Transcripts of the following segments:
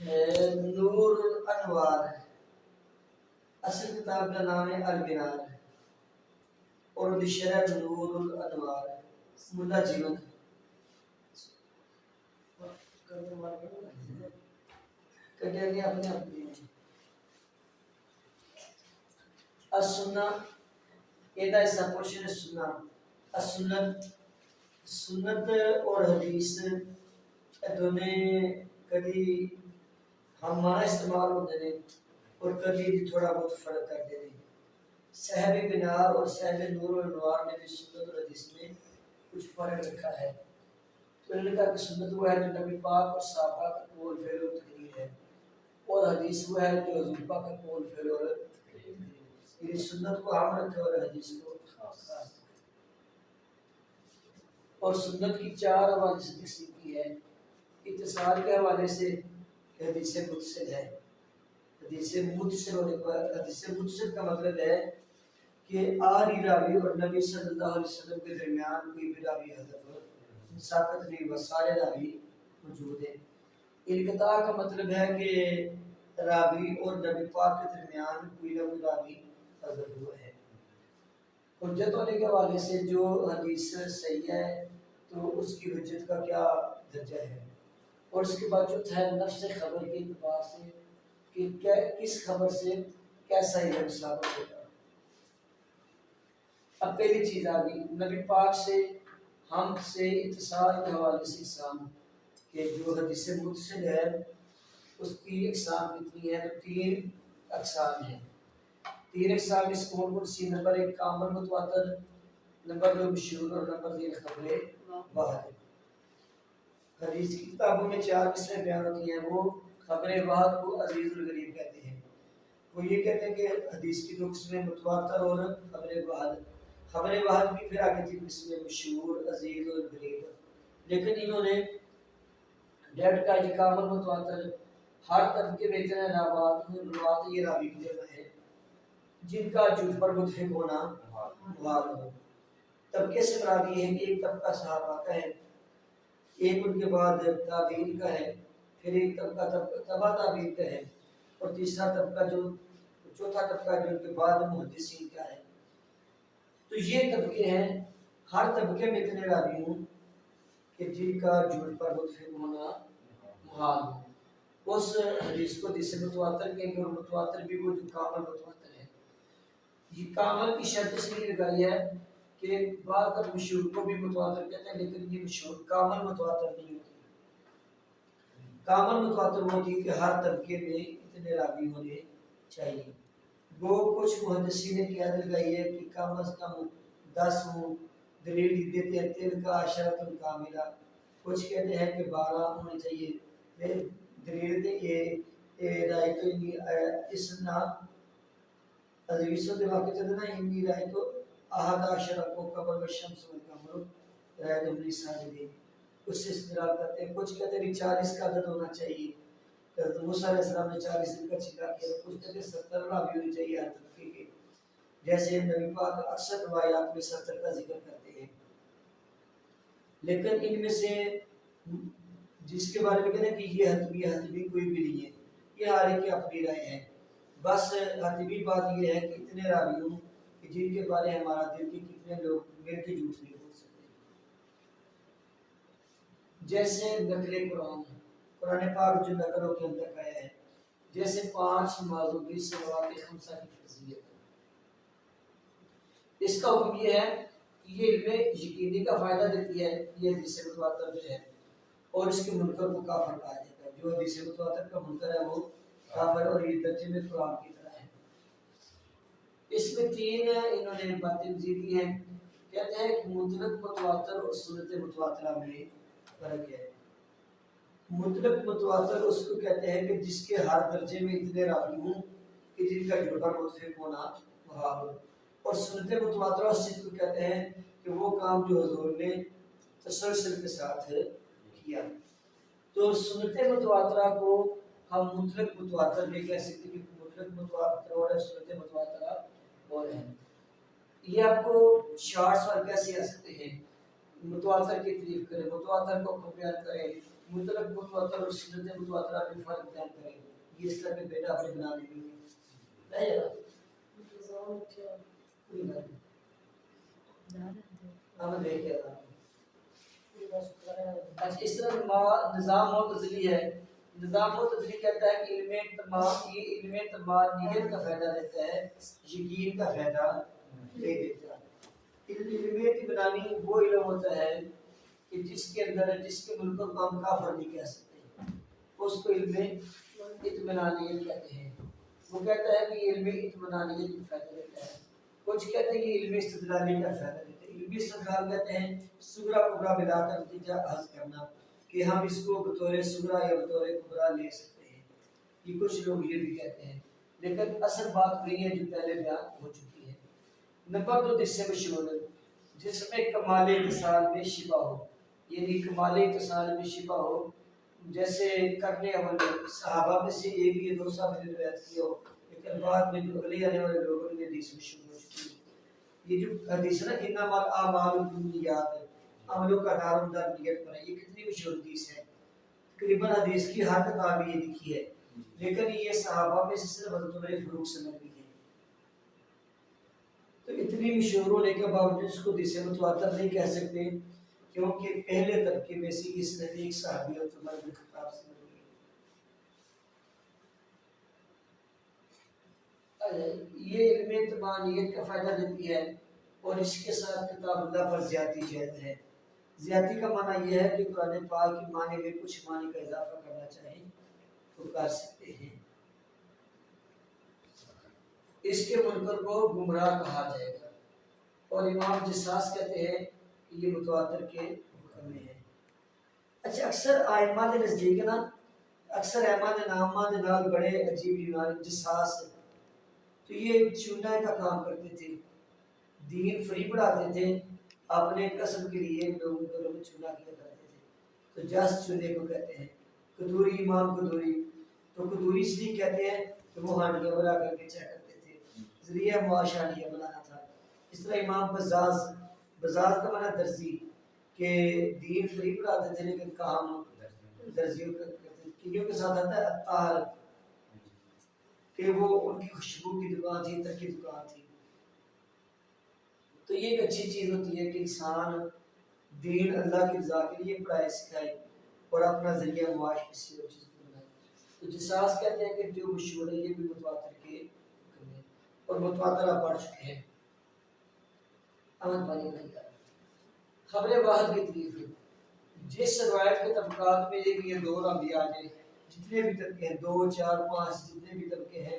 نور الانوار اصل کتاب کا نام ہے المنار اور شرح نور الانوار ملا جیون اپنے اپنے السنہ ایدہ ایسا پوشن سنہ السنت سنت اور حدیث دونے کبھی ہمارا استعمال ہوتے ہیں اور کبھی بھی تھوڑا بہت فرق کرتے ہیں صاحب بنار اور صاحب نور الانوار نے بھی سنت اور حدیث میں کچھ فرق رکھا ہے تو انہوں نے کہا کہ سنت وہ ہے جو نبی پاک اور صحابہ کا قول فعل اور تقریر ہے اور حدیث وہ ہے جو حضور پاک کا قول فعل اور یہ سنت کو عام رکھے اور حدیث کو خاص اور سنت کی چار حوالے سے تقسیم کی ہے اتصال کے حوالے سے حدیث متصل ہے حدیث متصل ہونے پر حدیث متصل کا مطلب ہے کہ آری راوی اور نبی صلی اللہ علیہ وسلم کے درمیان کوئی بھی راوی حذف ساقط نہیں و سارے راوی موجود ہیں انقطاع کا مطلب ہے کہ راوی اور نبی پاک کے درمیان کوئی نہ کوئی راوی حذف ہوا ہے حجت ہونے کے حوالے سے جو حدیث صحیح ہے تو اس کی حجت کا کیا درجہ ہے اور اس کے بعد چوتھا ہے نفس خبر کے اعتبار سے کہ کس خبر سے کیسا علم ثابت ہوگا اب پہلی چیز آ گئی نبی پاک سے ہم سے اتصال کے حوالے سے اقسام کہ جو حدیث متصل ہے اس کی اقسام کتنی ہے تو 3 اقسام ہیں 3 اقسام اس کون کون سی نمبر 1 کامل متواتر نمبر 2 مشہور اور نمبر 3 خبر واحد حدیث کی کتابوں میں 4 قسمیں بیان ہوتی ہیں وہ خبر واحد کو عزیز الغریب کہتے ہیں وہ یہ کہتے ہیں کہ حدیث کی 2 قسمیں متواتر اور خبر واحد کی پھر آگے 3 قسمیں مشہور عزیز اور غریب لیکن انہوں نے ڈیٹ کا کامل متواتر ہر طبقے میں اتنے روات یہ راوی کی جگہ ہے جن کا جھوٹ پر متفق ہونا محال ہو طبقے سے مراد یہ ہے کہ ایک طبقہ صحابہ کا ہے ایک ان کے بعد تابعین کا ہے پھر ایک طبقہ تبع تابعین کا ہے اور تیسرا طبقہ جو چوتھا طبقہ جو ان کے بعد محدثین کا ہے تو یہ طبقے ہیں ہر طبقے میں اتنے راوی ہوں کہ جن کا جھوٹ پر متفق ہونا محال ہو اس حدیث کو حدیث متواتر کہیں گے اور متواتر بھی وہ جو کامل متواتر ہے یہ کامل کی شرط اس لیے لگائی ہے کہ بعض تک مشہور کو بھی متواتر کہتے ہیں لیکن یہ مشہور کامل متواتر نہیں ہوتی کامل متواتر وہ ہوتی ہے کہ ہر طبقے میں اتنے راوی ہونے چاہیے وہ کچھ محدثین نے کیا لگائی ہے کہ کم از کم 10 ہوں دلیل دیتے ہیں 3 کا عشرۃ کاملہ کچھ کہتے ہیں کہ 12 ہونے چاہیے دلیل دے کہ رائے تو اس نا عزیزوں کے واقع چلنا انی رائے تو احد عشرہ کو قبل والشمس والقمر رائے جملی ساجدین اس سے استدلال کرتے ہیں کچھ کہتے ہیں 40 کا عدد ہونا چاہیے حضرت موسیٰ علیہ السلام نے 40 دن کا چلا کیا کچھ کہتے ہیں 70 راوی ہونے چاہیے ہر طبقے کے جیسے نبی پاک اکثر روایات میں 70 کا ذکر کرتے ہیں لیکن ان میں سے جس کے بارے میں کہتے ہیں کہ یہ حتمی کوئی بھی نہیں ہے یہ ہر ایک کی اپنی رائے ہے بس حتمی بات یہ ہے کہ اتنے راوی ہوں کہ جن کے بارے ہمارا دل کے کتنے لوگ میرے کے جھوٹ نہیں بول سکتے جیسے نقل قرآن پاک جو نقل ہو کے اندر آیا ہے جیسے 5 موضوع کی صلوات خمسہ کی فضیلت اس کا حکم یہ ہے کہ یہ علم یقینی کا فائدہ دیتی ہے یہ حدیث متواتر جو ہے اور اس کے منکر کو کافر کہا جاتا ہے جو حدیث متواتر کا منکر ہے وہ کافر اور یہ درجے میں قرآن کی طرح ہے اس میں 3 انہوں نے باتیں ذکر کی ہیں کہتے ہیں کہ مطلق متواتر اور سنت متواترہ میں فرق ہے مطلق متواتر اس کو کہتے ہیں کہ جس کے ہر درجے میں اتنے راوی ہوں کہ جن کا جھوٹ پر متفق ہونا محال ہو اور سنت متواترہ اس چیز کو کہتے ہیں کہ وہ کام جو حضور نے تسلسل کے ساتھ کیا تو سنت متواترہ کو ہم مطلق متواتر بھی کہہ سکتے ہیں کہ مطلق متواتر اور سنت متواترہ اور ہے یہ آپ کو شارٹ سوال کیسے آ سکتے ہیں متواتر کی تعریف کریں متواتر کو بیان کریں مطلق متواتر اور سنت متواترہ میں فرق بیان کریں. یہ اس طرح کے بیٹا اپنے بنانے کے لیے نہیں ہے. کوئی بات نہیں. ہم دیکھ کے اس طرح نظام معتزلی ہے. نظام معتزلی کہتا ہے کہ علم تمام یہ علم تمانیت کا فائدہ دیتا ہے، یقین کا فائدہ نہیں دیتا. علم اطمینانی وہ علم ہوتا ہے کہ جس کے اندر جس کے ملک کو ہم کافر نہیں کہہ سکتے، اس کو علم اطمینانیت کہتے ہیں. وہ کہتا ہے کہ یہ علم اطمینانیت کا فائدہ دیتا ہے. کچھ کہتے ہیں کہ علم استدلالی کا فائدہ دیتا ہے. علم استدلال کہتے ہیں سغرا کبرا ملا کر نتیجہ حاصل کرنا، کہ ہم اس کو بطور سغرا یا بطور کبرا لے سکتے ہیں. یہ کچھ لوگ یہ بھی کہتے ہیں، لیکن اصل بات وہی ہے جو پہلے بیان ہو چکی ہے. نمبر 2 جس سے مشہور ہے جس میں کمال اتصال میں شبہ ہو، یعنی کمال اتصال میں شبہ ہو. جیسے کرنے والے صحابہ میں سے ایک یا دو صحابہ نے روایت کی ہو، لیکن بعد میں جو اگلے آنے والے لوگوں نے حدیث میں شروع ہو چکی ہے. یہ جو حدیث ہے نا انما الاعمال بالنیات، عملوں کا دار و مدار نیت پر ہے، یہ کتنی مشہور حدیث ہے. تقریباً حدیث کی ہر کتاب یہ لکھی ہے، لیکن یہ صحابہ میں سے صرف حضرت عمر فاروق سے مروی ہے. تو اتنی مشہور ہونے کے باوجود اس کو حدیث متواتر نہیں کہہ سکتے، کیونکہ پہلے طبقے میں سے اس نے ایک صحابی حضرت عمر بن خطاب سے مروی ہے. یہ علم تمانیت کا فائدہ دیتی ہے، اور اس کے ساتھ کتاب اللہ پر زیادتی جائز ہے. زیادتی کا معنی یہ ہے کہ قرآن پاک کی معنی میں کچھ معنی کا اضافہ کرنا چاہیں تو کر سکتے ہیں. اس کے منکر کو گمراہ کہا جائے گا. اور امام جساس کہتے ہیں کہ یہ متواتر کے حکم میں ہے. اچھا اکثر آئمہ کے نزدیک نا اکثر احمد نامہ کے نال بڑے عجیب ایمان جساس، تو یہ چونا کا کام کرتے تھے، دین فری پڑھاتے تھے، اپنے قسم کے لیے لوگوں کو چونا کیا کرتے تھے. تو جس چونے کو کہتے ہیں. قدوری امام قدوری، تو قدوری اس لیے کہتے ہیں کہ وہ ہانڈیاں بنا کر کے چاہ کرتے تھے، ذریعہ معاش ہانڈیاں بنانا تھا. اس طرح امام بزاز، بزاز کا معنی درزی، کہ دین فری پڑھاتے تھے لیکن کام درزیوں کرتے تھے. کیوں کے ساتھ آتا ہے اتار، کہ وہ ان کی خوشبو کی دکان تھی، تر کی دکان تھی. تو یہ ایک اچھی چیز ہوتی ہے کہ انسان دین اللہ کی رضا کے لیے پڑھائے سکھائے اور اپنا ذریعہ معاش کسی اور چیز کو بنائے. تو جساس کہتے ہیں کہ جو مشہور ہے یہ بھی متواتر کے حکم ہے، اور متواتر آپ پڑھ چکے ہیں. امن پانی نہیں کر خبر واحد کی تکلیف ہے. جس روایت کے طبقات میں ایک یا دو راوی آ جائے، جتنے بھی طبقے ہیں 2 4 5 جتنے بھی طبقے ہیں،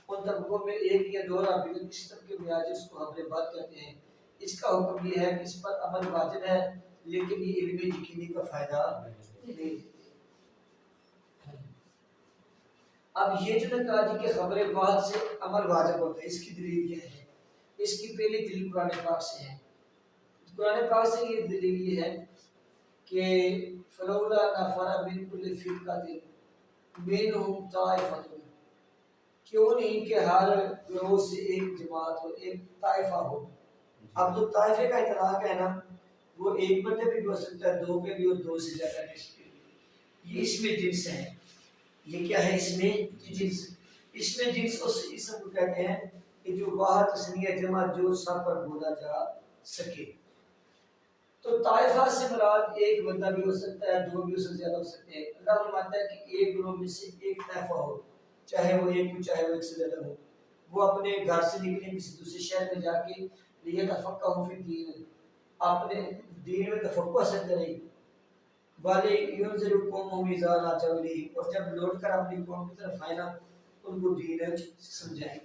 ان طبقوں میں ایک یا دو راوی کسی طبقے میں آ جائے اس کو خبر واحد کہتے ہیں. اس کا حکم یہ ہے کہ اس پر عمل واجب ہے، لیکن یہ علم یقینی کا فائدہ نہیں دیتے. اب یہ جو نے کہا جی کہ خبر واحد سے عمل واجب ہوتا ہے، اس کی دلیل کیا ہے؟ اس کی پہلی دلیل قرآن پاک سے ہے. قرآن پاک سے یہ دلیل یہ ہے کہ فلولا نفر من کل فرقۃ منهم طائفۃ، کیوں نہیں کہ ہر گروہ سے ایک جماعت ہو، ایک طائفہ ہو. اب جو طائفے کا اطلاق ہے نا وہ ایک بندے پہ بھی ہو سکتا ہے، دو پہ بھی، اور دو سے زیادہ پہ بھی. یہ اس میں جنس ہے. یہ کیا ہے؟ اس میں جنس. اس میں جنس اس اسم کو کہتے ہیں کہ جو واحد تثنیہ جمع جو سب پر بولا جا سکے. تو طائفہ سے مراد ایک بندہ بھی ہو سکتا ہے، دو بھی ہو سکتے، زیادہ ہو سکتے ہیں. اللہ فرماتا ہے کہ ایک گروہ میں سے ایک طائفہ ہو، چاہے وہ ایک ہو چاہے وہ ایک سے زیادہ ہو، وہ اپنے گھر سے نکلے کسی دوسرے شہر میں جا کے لیتفقہوا فی الدین، اپنے دین میں تفقہ حاصل کریں. والے ینذر قومهم اذا رجعوا الیہم، اور جب لوٹ کر اپنی قوم کی طرف آئے نا ان کو دین سمجھائیں.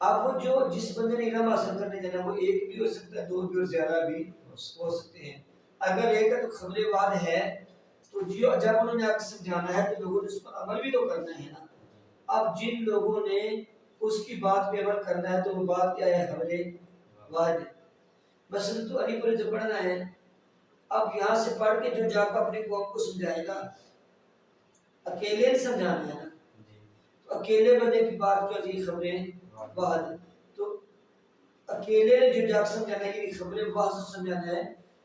اب وہ جو جس بندے نے علم حاصل کرنے جانا وہ ایک بھی ہو سکتا ہے، دو بھی اور زیادہ بھی ہو سکتے ہیں. اگر ایک ہے تو خبر واحد ہے، تو جب انہوں نے آپ سمجھانا ہے تو لوگوں نے اس پر عمل بھی تو کرنا ہے نا. اب جن لوگوں نے اس کی بات پہ عمل کرنا ہے تو وہ بات کیا ہے؟ خبر واحد. مثلا تو علی پورے جو پڑھنا ہے، اب یہاں سے پڑھ کے جو جا کر اپنی قوم کو سمجھائے گا، اکیلے نہیں سمجھانا ہے نا. تو اکیلے بندے کی بات کیا ہوتی ہے؟ خبریں واحد. تو اکیلے جو جا سمجھانا ہے کہ خبریں واحد سے سمجھانا ہے،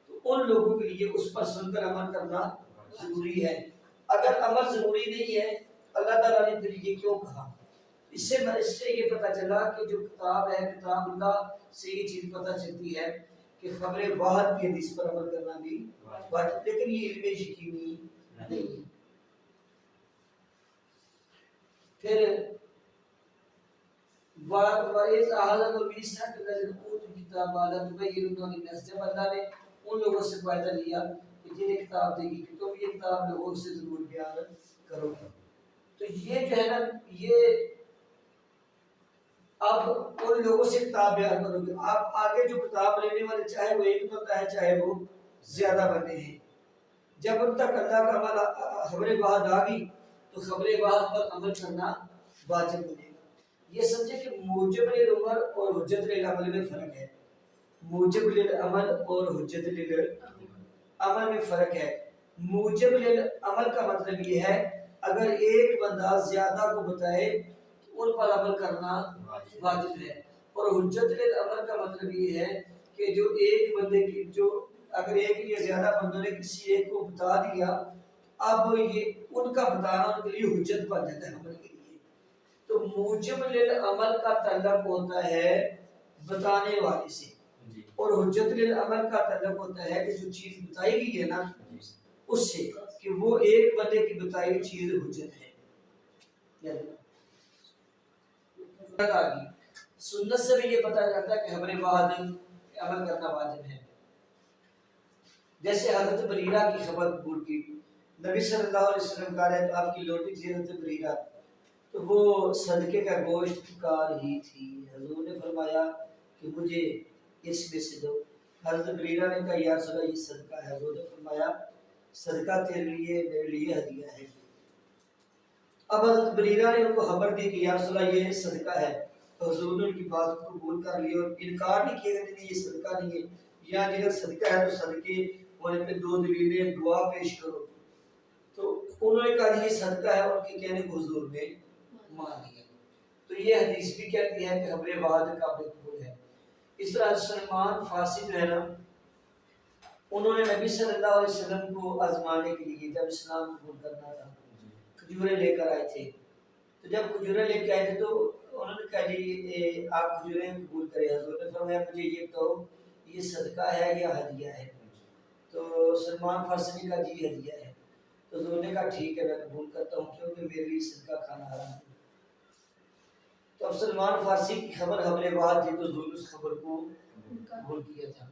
تو ان لوگوں کے لیے اس پر سن کر عمل کرنا ضروری ہے۔ اگر عمل ضروری نہیں ہے اللہ تعالیٰ نے پھر یہ کیوں کہا؟ اس سے یہ پتہ چلا کہ جو کتاب ہے، کتاب اللہ سے یہ چیز پتہ چلتی ہے کہ خبر واحد کی حدیث پر عمل کرنا بھی واجب، لیکن یہ علم یقینی نہیں ہے۔ پھر وَإِذْ أَخَذَ مِيثَاقَ الَّذِينَ أُوتُوا الْكِتَابَ لَتُبَيِّنُنَّهُ لِلنَّاسِ، جب اللہ نے ان لوگوں سے وعدہ لیا کہ جنہیں کتاب دے گی کہ تم یہ کتاب لوگوں سے ضرور بیان کرو گے، تو یہ جو ہے نا، یہ اب ان لوگوں سے کتاب بیان کرو گے۔ آپ آگے جو کتاب لینے والے چاہے وہ ایک بندہ ہے چاہے وہ زیادہ بندے ہیں، جب ان تک اللہ کا خبر واحد آ گئی تو خبر واحد پر عمل کرنا واجب بنے گا۔ یہ سمجھے کہ موجب للعمل اور حجت للعمل میں فرق ہے۔ موجب للعمل اور حجت للعمل میں فرق ہے۔ موجب للعمل کا مطلب یہ ہے اگر ایک بندہ زیادہ کو بتائے تو ان پر عمل کرنا واجب ہے، اور حجت للعمل کا مطلب یہ ہے کہ جو ایک بندے کی جو اگر ایک یا زیادہ بندوں نے کسی ایک کو بتا دیا، اب یہ ان کا بتانا ان کے لیے حجت بن جاتا ہے عمل کے لیے۔ تو موجب للعمل کا تعلق ہوتا ہے بتانے والے سے، اور حجت للعمل کا تعلق ہوتا ہے کہ جو چیز بتائی گئی ہے نا اس سے، کہ وہ ایک بندے کی بتائی چیز حجت ہے۔ سنت سے بھی یہ پتہ چلتا ہے کہ خبر واحد عمل کرنا واجب ہے۔ جیسے حضرت بریرہ کی خبر قبول کی، نبی صلی اللہ علیہ وسلم کہا ہے تو آپ کی لوٹی تھی حضرت بریرہ، تو وہ صدقے کا گوشت پکا رہی تھی، حضور نے فرمایا کہ مجھے اس میں سے دو۔ حضرت بریرہ نے کہا یا رسول اللہ یہ صدقہ ہے، حضور نے فرمایا صدقہ تیرے لیے میرے لیے ہدیہ ہے۔ اب حضرت بریرہ نے ان کو خبر دی کہ یا رسول اللہ یہ صدقہ ہے، تو حضور نے ان کی بات کو قبول کر لیا اور انکار نہیں کیا کہ نہیں یہ صدقہ نہیں ہے، یا اگر صدقہ ہے تو صدقے ہونے پہ دو دلیلیں گواہ پیش کرو۔ تو انہوں نے کہا یہ صدقہ ہے، ان کے کہنے کو حضور نے مان لیا۔ تو یہ حدیث بھی کہتی ہے کہ خبر واحد قابل قبول ہے۔ اس طرح سلمان فارسی جو ہے نا، انہوں نے نبی صلی اللہ علیہ وسلم کو آزمانے کے لیے جب اسلام قبول کرنا تھا کھجوریں لے کر آئے تھے، تو جب کھجوریں لے کے آئے تھے تو انہوں نے کہا جی آپ کھجوریں قبول کریں۔ حضور نے فرمایا مجھے یہ کہو یہ صدقہ ہے یا ہدیہ ہے؟ تو سلمان فارسی نے کہا جی ہدیہ ہے۔ تو حضور نے کہا ٹھیک ہے میں قبول کرتا ہوں کیونکہ میرے لیے صدقہ کھانا حرام ہے۔ تو اب سلمان فارسی کی خبر واحد تھی تو حضور نے اس خبر کو قبول کیا تھا۔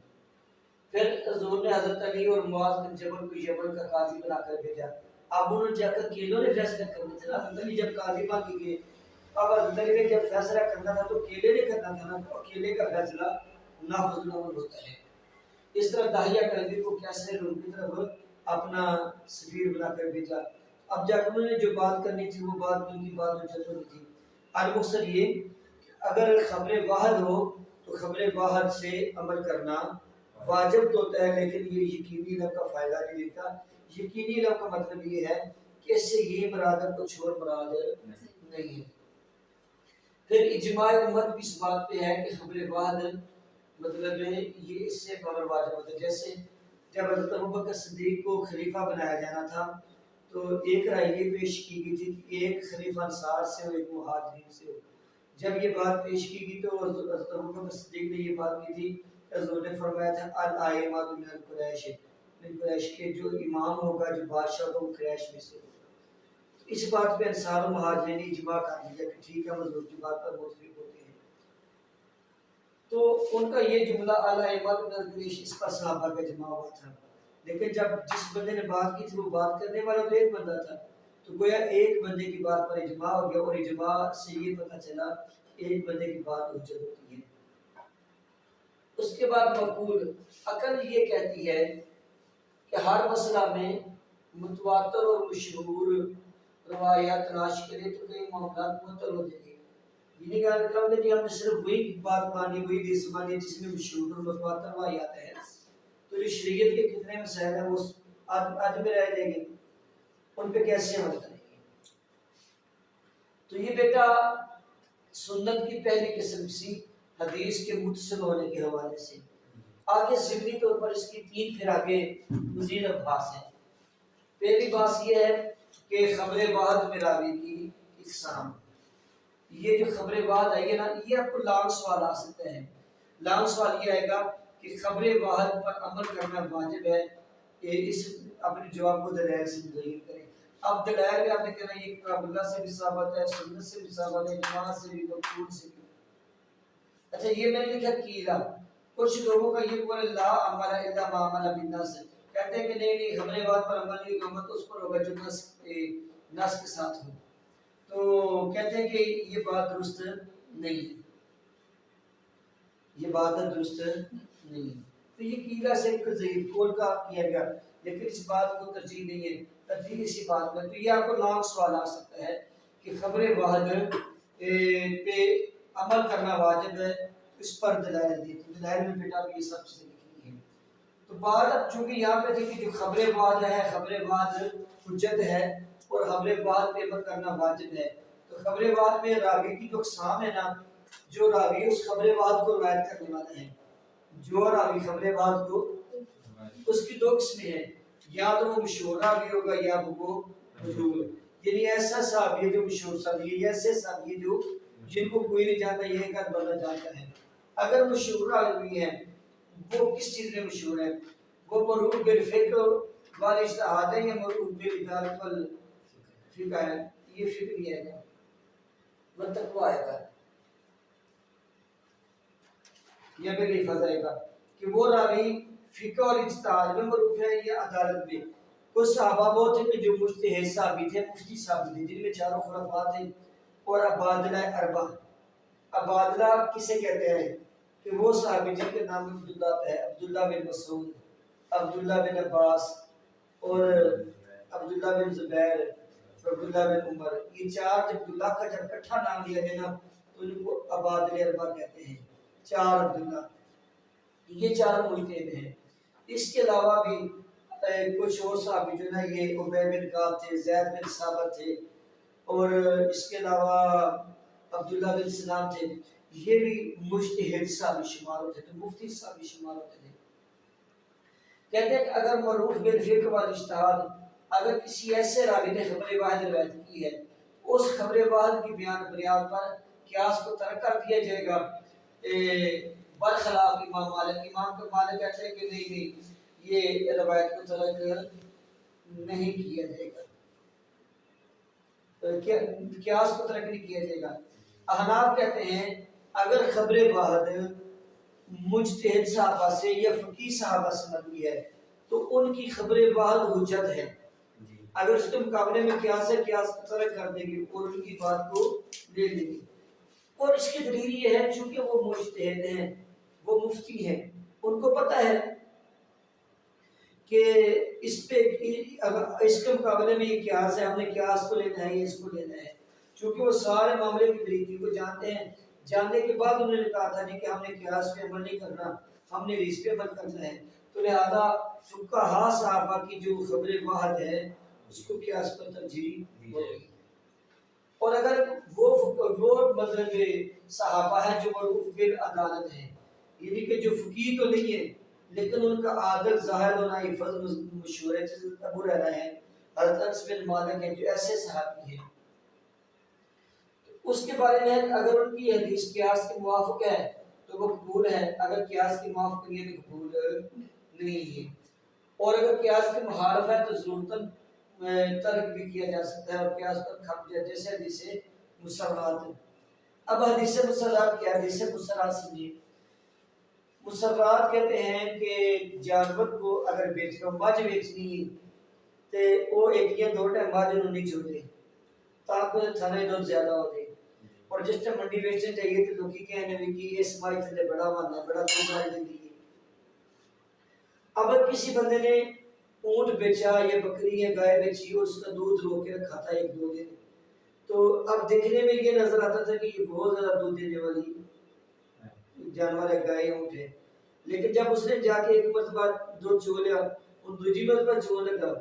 پھر حضور نے حضرت علی اور معاذ بن جبل کو یمن کا قاضی بنا کر بھیجا۔ اب انہوں نے جا کر کیلوں نے فیصلہ کرنا تھا، حضرت علی جب قاضی بن کے گئے، اب حضرت علی نے جب فیصلہ کرنا تھا تو کیلے نے کرنا تھا نا، تو کیلے کا فیصلہ نافذ العمل ہوتا ہے۔ اس طرح داہیہ کلبی کو کیسے روم کی طرف اپنا سفیر بنا کر بھیجا۔ اب جب انہوں نے جو بات کرنی تھی وہ بات ان کی بات حجت ہونی تھی۔ المقصد یہ کہ اگر خبر واحد ہو تو خبر واحد سے عمل کرنا واجب تو ہوتا ہے، لیکن یہ یقینی علم کا فائدہ نہیں دیتا۔ یقینی علم کا مطلب یہ ہے کہ اس سے یہ مراد ہے کچھ اور مراد نہیں ہے۔ پھر اجماع امت بھی اس بات پہ ہے کہ خبر واحد مطلب ہے یہ اس سے عمل واجب ہوتا ہے۔ جیسے جب حضرت ابوبکر صدیق کو خلیفہ بنایا جانا تھا تو ایک رائے یہ پیش کی گئی تھی کہ ایک خلیفہ انصار سے ہو ایک مہاجرین سے ہو۔ جب یہ بات پیش کی گئی تو حضرت ابوبکر صدیق نے یہ بات کی تھی، حضور نے فرمایا تھا الائمۃ من القریش، من قریش کے جو امام ہوگا جو بادشاہ ہوگا وہ قریش میں سے ہوگا۔ تو اس بات پہ انصار و مہاجرین نے اجماع کر لیا کہ ٹھیک ہے حضور کی بات پر متفق ہوتے ہیں۔ تو ان کا یہ جملہ الائمۃ من القریش اس پر صحابہ کا اجماع ہوا تھا، لیکن جب جس بندے نے بات کی تھی وہ بات کرنے والا تو ایک بندہ تھا، تو گویا ایک بندے کی بات پر اجماع ہو گیا، اور اجماع سے یہ پتہ چلا ایک بندے کی بات حجت ہوتی ہے۔ اس کے بعد مقول عقل یہ کہتی ہے کہ ہر مسئلہ میں متواتر اور مشہور روایات تلاش کرے تو کئی معاملات معطل ہو جائیں گے۔ یعنی کہ ہم نے صرف وہی بات مانی، وہی حدیث مانی جس میں مشہور اور متواتر روایات ہیں، تو جو شریعت کے کتنے مسائل ہیں وہ آج میں رہ جائیں گے، ان پہ کیسے عمل کریں گے؟ تو یہ بیٹا سنت کی پہلی قسم سی حدیث کے متصل ہونے کے حوالے سے، آگے ضمنی طور پر اس کی 3 پھر آگے مزید ابحاث ہیں۔ پہلی بات یہ ہے کہ خبر واحد میں راوی کی اقسام، یہ جو خبر واحد آئی ہے نا، یہ آپ کو لانگ سوال آ سکتا ہے۔ لانگ سوال یہ آئے گا کہ خبر واحد پر عمل کرنا واجب ہے کہ اس اپنے جواب کو دلائل سے مزین کریں۔ اب دلائل میں آپ نے کہنا یہ کتاب اللہ سے بھی ثابت ہے، سنت سے بھی ثابت ہے، اجماع سے بھی، مقبول سے بھی۔ اچھا یہ میں نے لکھا کیلا، کچھ لوگوں کا یہ قول لا عمل الا ما عمل بالناس، کہتے ہیں کہ نہیں خبر واحد پر عمل نہیں ہوگا تو اس پر ہوگا جو نص کے ساتھ ہو، تو کہتے ہیں کہ یہ بات درست نہیں ہے، یہ بات درست نہیں ہے۔ تو یہ قیلہ سے ایک ضعیف قول کا کیا گیا، لیکن اس بات کو ترجیح نہیں ہے، ترجیح اسی بات میں۔ تو یہ آپ کو لانگ سوال آ سکتا ہے کہ خبر واحد پہ عمل کرنا واجب ہے، اس پر دلائل دی، تو دلائل میں بیٹا بھی یہ سب چیزیں لکھی ہیں۔ تو بات اب چونکہ یہاں پہ تھی کہ جو خبر واحد ہے، خبر واحد حجت ہے اور خبر واحد پہ عمل کرنا واجب ہے، تو خبر واحد میں راوی کی جو اقسام ہے نا، جو راوی اس خبر واحد کو روایت کرنے والا ہے، جو راوی خبر واحد کو، اس کی 2 قسمیں ہیں، یا تو وہ مشہور راوی ہوگا یا وہ مجہول، یعنی ایسا صحابی جو مشہور صحابی ہے، ایسے صحابی جو جن کو کوئی نہیں جانتا، یہ ایک بندہ جانتا ہے۔ اگر مشہور راوی ہے، وہ کس چیز میں مشہور ہے؟ وہ معروف بالفقہ والاجتہاد ہے یا معروف بالعدالت والفقہ ہے؟ یہ فقہ ہی ہے گا، والتقویٰ ہے گا، یا پھر لفظ آئے گا کہ وہ راوی فقہ اور اجتہاد میں معروف ہے یا عدالت میں۔ کچھ صحابہ وہ تھے کہ جو مجتہد صحابی تھے، مفتی صحابی تھے، جن میں 4 خلفاء تھے اور عبادلہ اربع۔ عبادلہ کسے کہتے ہیں کہ وہ صحابی جن کے نام عبداللہ ہے، عبداللہ بن مسعود، عبداللہ بن عباس اور عبداللہ بن زبیر اور عبداللہ بن عمر، یہ 4 جب عبداللہ کا جب اکٹھا نام لیا گیا نا تو ان کو عبادلہ اربع کہتے ہیں، 4 عبداللہ، یہ 4 مجتہد ہیں۔ اس کے علاوہ بھی کچھ اور صحابی جو نا یہ عبید بن کعب تھے، زید بن ثابت تھے اور اس کے علاوہ عبداللہ بن سلام تھے، یہ بھی مجتہد صحابی شمار ہوتے تھے، مفتی صحابی شمار ہوتے تھے۔ کہتے ہیں کہ اگر معروف بالفقہ والاجتہاد، اگر کسی ایسے راوی نے خبر واحد روایت کی ہے، اس خبر واحد کی بیان بنیاد پر قیاس کو ترک کر دیا جائے گا، برخلاف امام مالک۔ امام کو مالک کہتے ہیں کہ نہیں یہ روایت کو ترک نہیں کیا جائے گا، قیاس کو ترک نہیں کیا جائے گا۔ احناف کہتے ہیں اگر خبر واحد مجتہد صحابہ سے یا فقیہ صحابہ سے مروی ہے تو ان کی خبر واحد حجت ہے، اگر اس کے مقابلے میں قیاس ہے، قیاس کو ترک کر دے گی اور ان کی بات کو لے لے گی۔ اور اس کی دلیل یہ ہے چونکہ وہ مجتہد ہیں، وہ مفتی ہیں، ان کو پتہ ہے کہ اس پہ اس کے مقابلے میں یہ قیاس ہے، ہم نے قیاس کو لینا ہے یا اس کو لینا ہے، چونکہ وہ سارے معاملے کی بریکی کو جانتے ہیں۔ جاننے کے بعد انہوں نے کہا تھا جی کہ ہم نے قیاس پہ عمل نہیں کرنا، ہم نے ریس پہ عمل کرنا ہے، تو لہذا فقہاء صحابہ کی جو خبر واحد ہے اس کو قیاس پر ترجیح ہوگی۔ اور اگر وہ مطلب صحابہ ہیں جو معروف بالعدالت ہیں، یعنی کہ جو فقیہ تو نہیں ہے لیکن ان کا عادل ظاہر ہونا حفظ مشہور ہے، جیسے ابو ہریرہ ہے، حضرت انس بن مالک ہیں، جو ایسے صحابی ہیں، اس کے بارے میں اگر ان کی حدیث قیاس کے موافق ہے تو وہ قبول ہے، اگر قیاس کے موافق نہیں ہے تو قبول نہیں ہے، اور اگر قیاس کے مخالف ہے تو ضرورتاً ترک بھی کیا جا سکتا ہے اور قیاس پر کھپ جائے، جیسے حدیث مسرات۔ اب حدیث مسرات کیا؟ حدیث مسرات سمجھیے، مسرات کہتے ہیں کہ جانور کو اگر بیچنا، مجھ بیچنی ہے تو وہ ایک یا 2 ٹائم بعد انہوں نہیں چھوڑتے تاکہ تھنے دو زیادہ ہو جائے، اور جس ٹائم منڈی بیچنے چاہیے تو لوگی کہنے بھی کہ اس مائی تھلے بڑا ماننا ہے، بڑا کوئی دے دی۔ اب کسی بندے نے اونٹ بیچا یا بکری یا گائے بیچی اور اس کا دودھ رو کے رکھا تھا 1-2 دن، تو اب دیکھنے میں یہ نظر آتا تھا کہ یہ بہت زیادہ دودھ دینے والی جانور ہے، گائے اونٹ ہے، لیکن جب اس نے جا کے ایک مرتبہ دودھ چو لیا، اور دوسری مرتبہ چو لگا،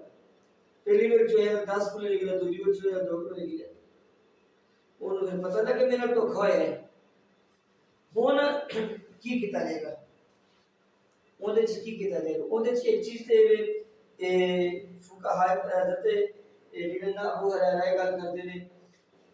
پہلی بار چویا 10 کلو نکلا، دوسری بار چویا 2 کلو نکلا، انہوں نے پتا نہ کہ میرا دھوکھا ہے، ہوں کی کیتا جائے گا؟ ਉਹਦੇ 'ਚ ਕੀ ਕੀਤਾ ਜਾਏਗਾ? ਉਹਦੇ 'ਚ ਇੱਕ ਚੀਜ਼ ਤੇ ਫੁਕਾਹਾ ਹਜ਼ਰਤ ਜਿਹੜੇ ਨਾ ਅਬੂ ਹੁਰੈਰਾ ਇਹ ਗੱਲ ਕਰਦੇ ਨੇ,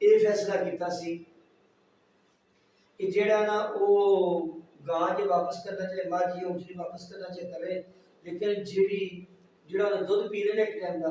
ਇਹ ਫੈਸਲਾ ਕੀਤਾ ਸੀ ਕਿ ਜਿਹੜਾ ਨਾ ਉਹ ਗਾਂ ਜੇ ਵਾਪਸ ਕਰਨਾ ਚਾਹੇ, ਮੱਝ ਜਾਂ ਉਂਠੀ ਵਾਪਸ ਕਰਨਾ ਚਾਹੇ ਕਰੇ, ਲੇਕਿਨ ਜਿਹੜਾ ਉਹਨੇ ਦੁੱਧ ਪੀ ਲੈਣਾ ਇੱਕ ਟਾਈਮ ਦਾ,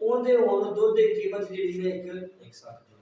ਉਹਦੇ ਹੁਣ ਦੁੱਧ ਦੀ ਕੀਮਤ ਜਿਹੜੀ ਹੈ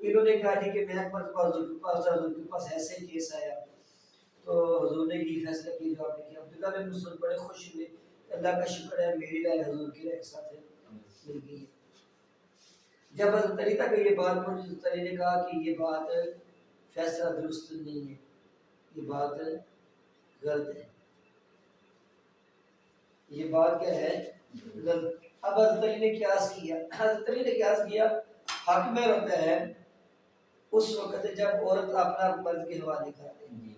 انہوں نے کہا جی کہ میں مرتبہ حضور کے پاس ایسے کیس آیا تو حضور نے یہ فیصلہ کیا جو آپ نے کیا۔ عبداللہ بن مسعود بڑے خوش ہوئے، اللہ کا شکر ہے میری رائے حضور کی رائے کے ساتھ مل گئی ہے۔ جب حضرت علی تک یہ بات پہنچی، حضرت علی نے کہا کہ یہ بات فیصلہ درست نہیں ہے، یہ بات غلط ہے، یہ بات کیا ہے غلط۔ اب حضرت علی نے قیاس کیا، حضرت علی نے قیاس کیا حق میں ہوتا ہے اس وقت جب عورت اپنا مرد کے حوالے کر دے،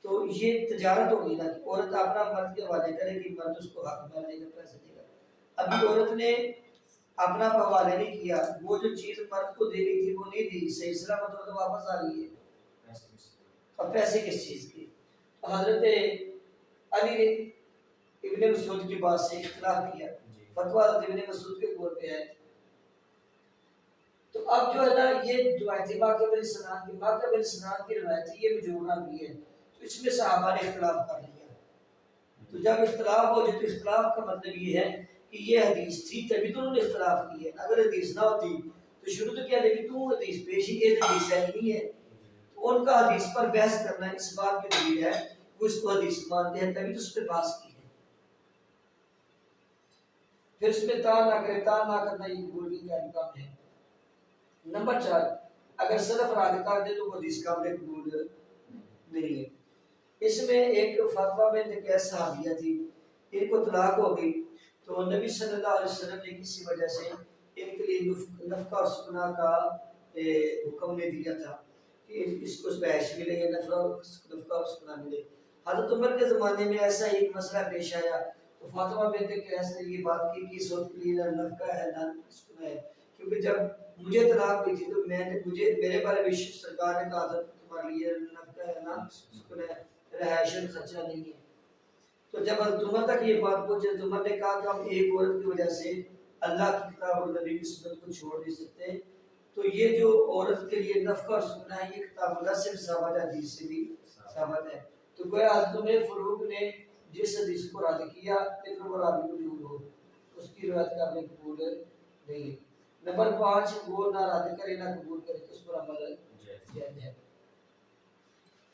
تو یہ تجارت ہوگی نا کہ عورت اپنا مرد کے حوالے کرے گی، مرد اس کو حق میں دے گا، پیسے دے گا۔ ابھی عورت نے اپنا حوالے نہیں کیا، وہ جو چیز مرد کو دینی تھی وہ نہیں دی، صحیح سلامت وہ تو واپس آ گئی ہے، اب پیسے کس چیز کے؟ تو حضرت علی نے ابن مسعود کی بات سے اختلاف کیا، فتویٰ حضرت ابن مسعود کے قول پہ ہے۔ تو اب جو ہے نا یہ روایتی واقعہ بن سنان کی روایت ہے، یہ مجبورہ بھی ہے، تو اس میں صحابہ نے اختلاف کر لیا۔ تو جب اختلاف ہو جائے تو اختلاف کا مطلب یہ ہے کہ یہ حدیث تھی تبھی تو انہوں نے اختلاف کی ہے، اگر حدیث نہ ہوتی تو شروع تو کیا لے کہ تو حدیث پیش ہی یہ حدیث ہے نہیں ہے، تو ان کا حدیث پر بحث کرنا اس بات کی دلیل ہے وہ اس کو حدیث مانتے ہیں تبھی تو اس پہ بحث کی ہے۔ پھر اس میں تان نہ کرے، تان نہ کرنا یہ قبول کا امکان ہے۔ نمبر 4، اگر صرف ارادہ کر دے تو وہ حدیث قابل قبول نہیں ہے۔ اس میں ایک فاطمہ بنت قیس صحابیہ تھی، ان کو طلاق ہو گئی تو نبی صلی اللہ علیہ وسلم نے کسی وجہ سے ان کے لیے نفقہ اور سکنا کا حکم نے دیا تھا کہ اس کو بحث ملے یا نفقہ اور سکنا ملے۔ حضرت عمر کے زمانے میں ایسا ایک مسئلہ پیش آیا تو فاطمہ بنت قیس نے یہ بات کی کہ اس وقت کے لیے نہ نفقہ ہے نہ سکنا ہے، کیونکہ جب مجھے طلاق ہوئی تھی تو میرے بارے میں سرکار نے کہا تھا تمہارے لیے نفقہ ہے نہ سکنا ہے، رہائش خرچہ نہیں ہے۔ تو جب حضرت عمر تک یہ بات پہنچی تو عمر نے کہا کہ ہم ایک عورت کی وجہ سے اللہ کی کتاب اور نبی کی سنت کو چھوڑ نہیں سکتے، تو یہ جو عورت کے لیے نفقہ اور سکنا ہے یہ کتاب اللہ سے بھی ثابت ہے، حدیث سے بھی ثابت ہے۔ تو گویا حضرت عمر فاروق نے جس حدیث کو رد کیا لیکن وہ راوی موجود ہو اس کی روایت قابل قبول نہیں ہے۔ نمبر 5، وہ نہ رد کرے نہ قبول کرے تو اس پر عمل جائز ہے۔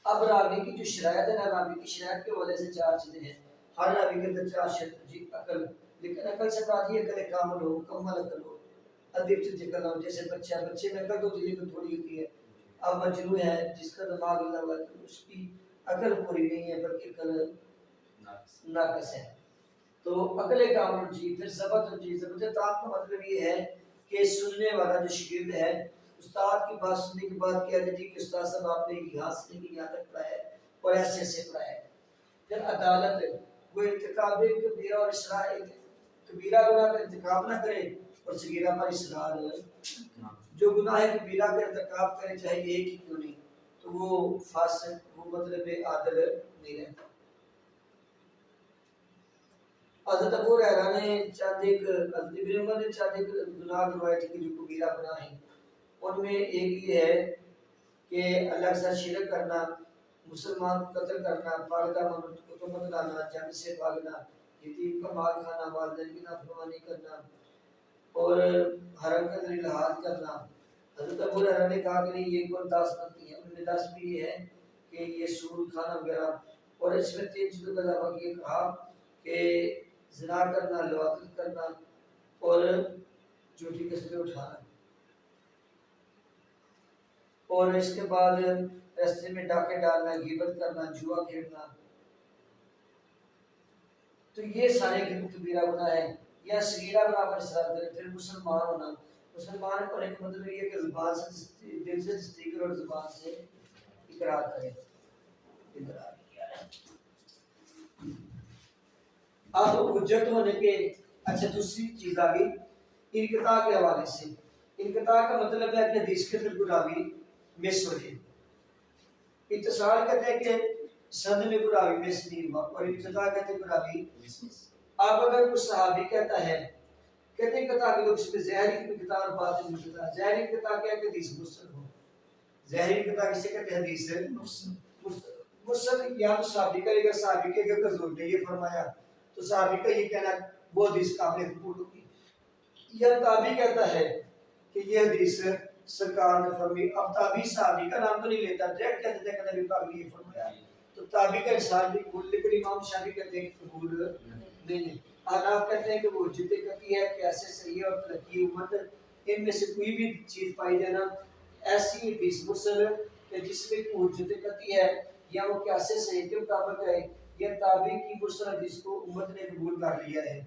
اب راوی کی جو شرائط ہے نا، راوی کی شرائط کے وجہ سے 4 چیزیں ہیں، ہر راوی کے اندر 4 شرط جی عقل، لیکن عقل سے بات یہ عقل کامل ہو، مکمل عقل ہو، ادب سے ذکر ہو، جیسے بچے میں عقل تو لیکن تھوڑی ہوتی ہے، اب مجنون ہے جس کا دماغ اللہ ہوا ہے اس کی عقل پوری نہیں ہے بلکہ عقل ناقص ہے، تو عقل کامل جی۔ پھر ضبط جی، ضبط تام کا مطلب یہ ہے کہ سننے والا جو شاگرد ہے استاد کی بات سننے کے بعد کہہ دے جی کہ استاد صاحب آپ نے یہاں سے لے کے یہاں تک پڑھایا ہے اور ایسے ایسے پڑھایا ہے۔ پھر عدالت، وہ ارتکاب کبیرہ اور اصرار، کبیرہ گناہ کا ارتکاب نہ کرے اور صغیرہ پر اصرار، جو گناہ کبیرہ کا ارتکاب کرے چاہے ایک ہی کیوں نہیں تو وہ فاسق، وہ مطلب عادل نہیں رہتا۔ حضرت ابو ہریرہ نے چند ایک، حضرت ابن عمر نے چند ایک گناہ روایت کی جو کبیرہ گناہ ہیں، ان میں ایک یہ ہے کہ اللہ کے ساتھ شرک کرنا، مسلمان کو قتل کرنا، پاردہ کو تہمت لانا، جنگ سے بھاگنا، یتیم کا مال کھانا، والدین کی نافرمانی کرنا اور حرم کے اندر الحاد کرنا۔ حضرت ابو ہریرہ نے کہا کہ نہیں یہ کوئی 10 بنتی ہے، ان میں 10 بھی یہ ہے کہ یہ سود کھانا وغیرہ، اور اس میں 3 چیزوں کا اضافہ کیا، کہا کہ زنا کرنا، لواطت کرنا اور جھوٹی قسمیں اٹھانا، اور اس کے بعد رستے میں ڈاکے ڈالنا، غیبت کرنا، جوا کھیلنا، تو یہ سارے کبیرہ گناہ ہیں۔ یا صغیرہ گناہ پر اصرار کرے۔ پھر مسلمان ہونا، مسلمان ہونے کا مطلب یہ ہے کہ زبان سے دل سے تصدیق کرے اور زبان سے اقرار کرے۔ اب حجت ہونے کے اچھا دوسری چیز آ گئی انقطاع کے حوالے سے۔ انقطاع کا مطلب ہے کہ حدیث کے اندر کوئی راوی مس ہو جائے۔ اتصال کہتے ہیں کہ سند میں کوئی راوی مس نہیں ہوا، اور انقطاع کہتے ہیں کوئی راوی مس۔ اب اگر کوئی صحابی کہتا ہے، کہتے ہیں انقطاع کے لوگ اس میں ظاہری انقطاع اور باطنی انقطاع۔ ظاہری انقطاع کیا ہے کہ حدیث مرسل ہو، ظاہری انقطاع کسے کہتے ہیں؟ حدیث مرسل یا تو صحابی کہے گا، صحابی کہے گا حضور نے یہ فرمایا تو صحابی کا یہ کہنا وہ حدیث قابل قبول ہوگی، یا تابعی کہتا ہے کہ یہ حدیث سرکار نے فرمی اب تابعی صحابی کا نام تو نہیں لیتا ڈائریکٹ کہہ دیتا ہے کہ نبی پاک نے یہ فرمایا تو تابعی کا ارسال بھی قبول لیکن امام شافعی کہتے ہیں کہ قبول نہیں ہے احناف کہتے ہیں کہ وہ حجت قطعی ہے کہ ایسے صحیح اور تلقی امت ان میں سے کوئی بھی چیز پائی جانا ایسی حدیث مرسل کہ جس میں کوئی حجت قطعی ہے یا وہ کیسے صحیح کے مطابق ہے یا تابعی کی مرسل حدیث کو امت نے قبول کر لیا ہے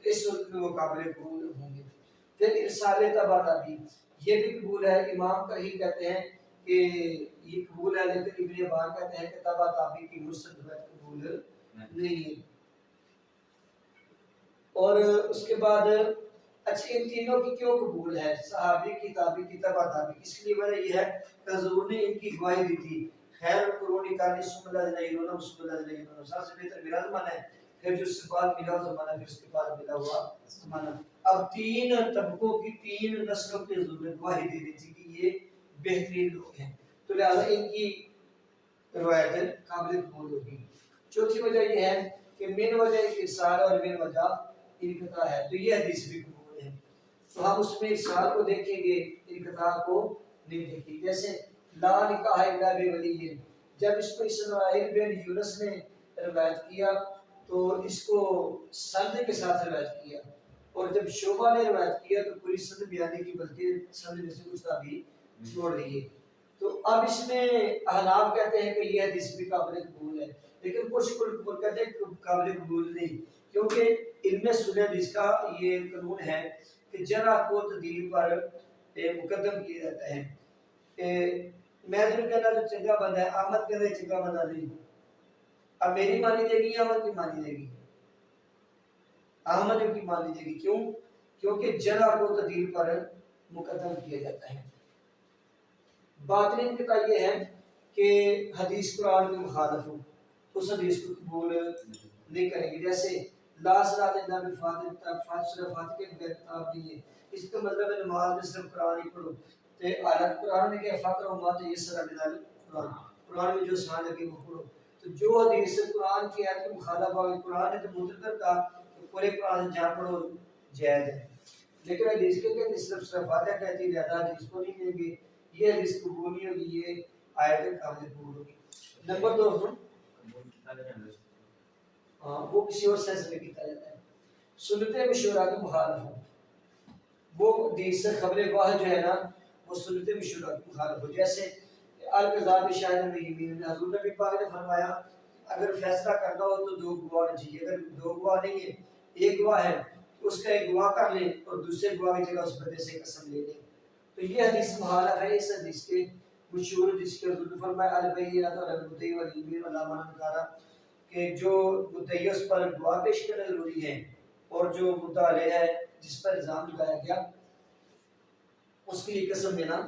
تو اس صورت میں وہ قابل قبول ہوں گے پھر ارسال تبع تابعی یہ بھی قبول ہے امام کا ہی کہتے ہیں کہ یہ قبول ہے لیکن ابن حبان کہتے ہیں کہ تبع تابعی کی مرسل روایت قبول نہیں ہے اور اس کے بعد اچھا ان تینوں کی کیوں قبول ہے صحابی کی تابعی کی تبع تابعی اس لیے وجہ یہ ہے کہ حضور نے ان کی گواہی دی تھی خیر القرون کان ثم الذين يلونهم ثم الذين يلونهم سب سے بہتر میرا زمانہ ہے پھر جو اس کے بعد ملا ہوا زمانہ پھر اس کے بعد ملا ہوا زمانہ اب تین طبقوں کی تین نسلوں کی حضور نے گواہی دے دی تھی کہ یہ بہترین لوگ ہیں تو لہذا ان کی روایت قابل قبول ہوگی چوتھی وجہ یہ ہے کہ من وجہ ارسال اور من وجہ انقطاع ہے تو یہ حدیث بھی قبول ہے تو ہم اس میں ارسال کو دیکھیں گے انقطاع کو نہیں دیکھیں گے جیسے لا نکاح الا بولی جب اس کو اسماعیل بن یونس نے روایت کیا تو اس کو سند کے ساتھ روایت کیا اور جب شعبہ نے روایت کیا تو پوری سند بیانی کی بلکہ سند میں سے کچھ بھی چھوڑ دیے تو اب اس میں احناف کہتے ہیں کہ یہ حدیث بھی قابل قبول ہے لیکن کچھ قبول کہتے ہیں کہ قابل قبول نہیں کیونکہ علم سنن حدیث کا یہ قانون ہے کہ جرح کو تعدیل پر مقدم کیا جاتا ہے میں جو کہنا جو چنگا بندہ ہے احمد کہتے ہیں چنگا بندہ نہیں اب میری مانی دے گی احمد کی مانی دے گی احمد کی مانی دے گی کیوں کیونکہ جرح کو تعدیل پر مقدم کیا جاتا ہے باطنی انقطاع یہ ہے کہ حدیث قرآن کے مخالف ہو اس حدیث کو قبول نہیں کریں گے جیسے لا صلاۃ الا بفاتحہ کے بغیر کتاب نہیں ہے اس کا مطلب ہے نماز میں صرف قرآن ہی پڑھو تو حالت قرآن میں کہ فقر و مات یہ سر بدال قرآن میں جو سان لگے وہ پڑھو تو جو حدیث قرآن کی آیت کے مخالف ہے قرآن نے تو مطلق کا پورے قرآن جہاں پڑھو جائز ہے لیکن حدیث کے کہ صرف فاتحہ کہتی ہے زیادہ حدیث کو نہیں لیں گے یہ حدیث قبول نہیں ہوگی یہ آیت قابل قبول ہوگی نمبر 2 وہ کسی اور سینس میں کیتا جاتا ہے سنت مشورہ کے مخالف ہوں وہ حدیث خبر واحد جو ہے نا وہ سنت مشورہ کے مخالف ہو جیسے القضاء شاہد میں یمین حضور نبی پاک نے فرمایا اگر فیصلہ کرنا ہو تو 2 گواہ ہونے چاہیے اگر 2 گواہ نہیں ہے ایک گواہ ہے تو اس کا ایک گواہ کر لیں اور دوسرے گواہ کی جگہ اس بندے سے قسم لے لیں تو یہ حدیث مخالف ہے اس حدیث کے مشہور حدیث کے حضور نے فرمایا البینۃ علی المدعی والیمین علی من انکر کہ جو مدعی اس پر گواہ پیش کرنا ضروری ہے اور جو مدعا علیہ ہے جس پر الزام لگایا گیا اس کے لیے قسم دینا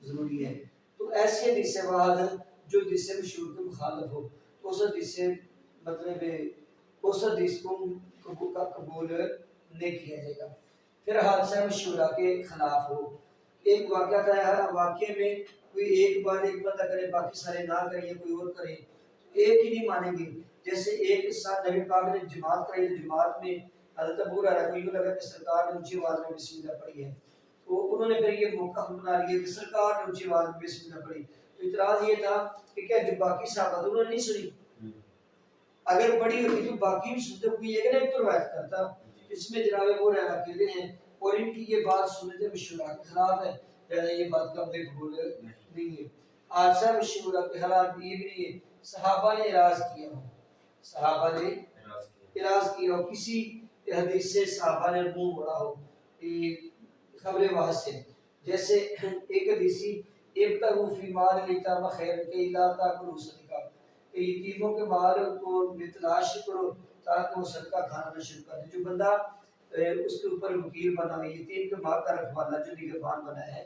ضروری ہے تو ایسی حدیث سے بعد جو حدیث مشہور کے مخالف ہو تو اس حدیث سے مطلب اس حدیث کو قبول نہیں کیا جائے گا پھر حادثہ مشورہ کے خلاف ہو ایک واقعہ تھا ہر واقعے میں کوئی ایک بار ایک بندہ کرے باقی سارے نہ کریں یا کوئی اور کرے ایک ہی نہیں مانیں گے جیسے ایک ساتھ نبی پاک نے جماعت کرائی تو جماعت میں حضرت ابو ہریرہ کو یوں لگا کہ سرکار نے اونچی آواز میں بسم اللہ پڑھی ہے تو انہوں نے پھر یہ موقع بنا لیا کہ سرکار نے اونچی آواز میں بسم اللہ پڑھی تو اعتراض یہ تھا کہ کیا جو باقی صحابہ انہوں نے نہیں سنی اگر پڑھی ہوتی تو باقی بھی سنتے کوئی ایک نے تو روایت کرتا اس میں جناب ابو ہریرہ اکیلے ہیں اور ان کی یہ بات سنت مشورہ کے خلاف ہے لہذا یہ بات قابل قبول نہیں ہے حادثہ مشورہ کے خلاف یہ بھی نہیں ہے صحابہ نے اعراض کیا ہو صحابہ نے اعراض کیا ہو کسی حدیث سے صحابہ نے منہ موڑا ہو خبر واحد سے جیسے ایک حدیثی ابتغوا فی مال الیتام خیر کہ لا تاکلوا صدقہ کہ یتیموں کے مال کو تلاش کرو تاکہ وہ صدقہ کھانا نہ شروع کر دے جو بندہ اس کے اوپر وکیل بنا ہے یتیم کے مال کا رکھوالا جو نگہبان بنا ہے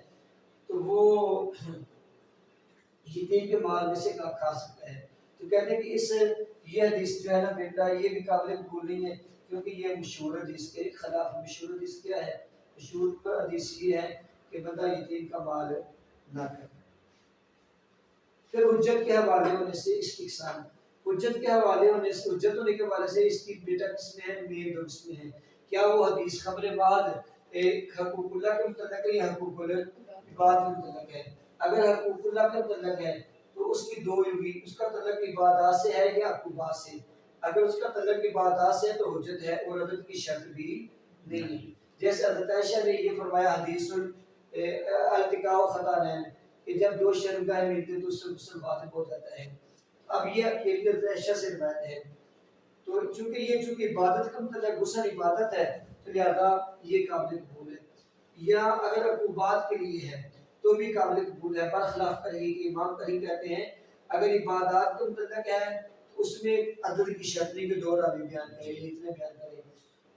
تو وہ یتیم کے مال میں سے کھا سکتا ہے تو کہتے ہیں کہ اس یہ حدیث جو ہے نا بیٹا یہ بھی قابل قبول نہیں ہے کیونکہ یہ مشہور حدیث کے خلاف مشہور حدیث کیا ہے مشہور حدیث یہ ہے کہ بندہ یتیم کا مال نہ کرے پھر حجت کے حوالے ہونے سے اس کی اقسام حجت کے حوالے ہونے سے حجت ہونے کے حوالے سے اس کی بیٹا کس میں ہے مین دو کس میں ہے کیا وہ حدیث خبر بعد حقوق اللہ کے متعلق ہے یا حقوق عباد کے متعلق ہے. اگر حقوق اللہ کے متعلق ہے تو اس کی دو ہوگی، اس کا تعلق عبادات سے ہے یا عقوبات سے. اگر اس کا تعلق عبادات سے ہے تو حجت ہے اور عدد کی شرط بھی نہیں ہے. جیسے حضرت عائشہ نے یہ فرمایا حدیث التقاء و خطانین کہ جب دو شرمگاہیں ملتے تو اس سے غسل واجب ہو جاتا ہے. اب یہ اکیلی حضرت عائشہ سے روایت ہے. تو چونکہ عبادت کا مطلب غسل عبادت ہے تو لہذا یہ قابل قبول ہے. یا اگر عقوبات کے لیے ہے تو بھی قابل قبول ہے، برخلاف کہیں کہ امام کہیں کہتے ہیں اگر عبادات کے متعلق ہے تو اس میں عدد کی شرط نہیں کہ دو راوی بیان کرے اتنے بیان کرے.